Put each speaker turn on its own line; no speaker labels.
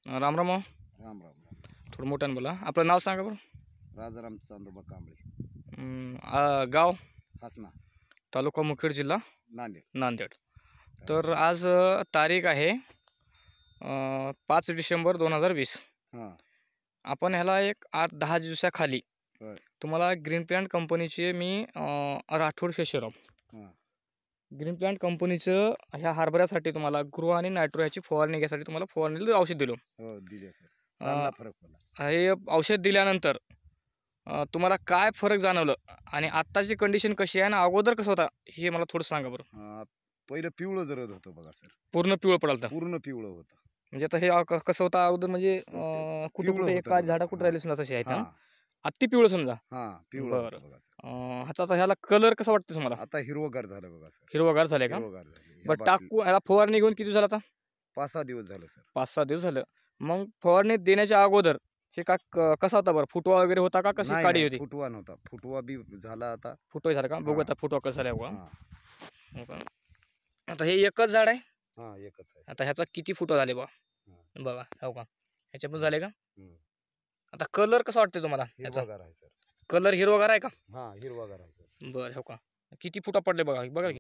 राम राम.
राम राम राम.
थोडं मोठ्यानं बोला. आपलं नाव सांगा बरं.
राजाराम चांदोबा कांबळे,
गाव,
हसना,
तालुका मुखेड, जिल्हा
नांदेड.
नांदेड. तर आज तारीख आहे 5 डिसेंबर 2020.
हां.
आपण ह्याला एक 8-10 दिवसाखाली
होय.
तुम्हाला ग्रीन प्लांट कंपनीचे मी राठोड शेषराव
हां.
ग्रीन प्लांट कंपनीचं ह्या हरभऱ्यासाठी तुम्हाला गृह आणि नायट्रो ह्याची फवारणी घ्यायसाठी तुम्हाला फवारणीला औषध दिलं.
हो दिले सर. चांगला फरक पडला.
हे औषध दिल्यानंतर तुम्हाला काय फरक जाणवलं आणि आत्ताची कंडिशन कशी आहे आणि अगोदर कसं होता हे मला थोडं सांगा बरं.
पहिलं पिवळं जरद होतं बघा सर.
पूर्ण पिवळं पडाल तर
पूर्ण पिवळं होतं.
म्हणजे आता हे कसं होतं अगोदर म्हणजे कुठं
पिवळं
कुठे
होतं
एका
बघा.
झाडा कुठं राहिले समजा तसे आहेत
हां.
ना. अति पिवळं समजा.
हां, पिवळं
बरं.
होतं बघा सर.
ह्याचा आता ह्याला कलर कसा वाटतो तुम्हाला?
आता हिरवगार झालं बघा सर.
हिरवगार झालंय का?
हिरवगार झालं.
बरं टाकू ह्याला फवारणी घेऊन किती झालं आता?
5-6 दिवस झालं सर.
5-6 दिवस झालं. मग फवारणी देण्याच्या अगोदर हे कसा होता बरं? फुटवा वगैरे होता का कशी
नाही,
काडी
नाही,
होती?
फुटवा नव्हता. फुटवा बी झाला आता.
फुटवा झाला का? बघू
हां.
आता फुटवा कसा झाला बघा.
हां.
हो का? आता हे एकच झाड आहे.
हां, एकच आहे सर.
आता ह्याचा किती फुटवा झाले बघा.
हां.
बघा हो का? ह्याच्या पण झाले का?
हं.
आता कलर कसा वाटतोय तुम्हाला ह्याचा?
हिरवगार आहे सर.
कलर हिरवागार आहे का?
हां, हिरवगार आहे सर.
बरं हो का? किती फुटा पडले बघा. बघा की.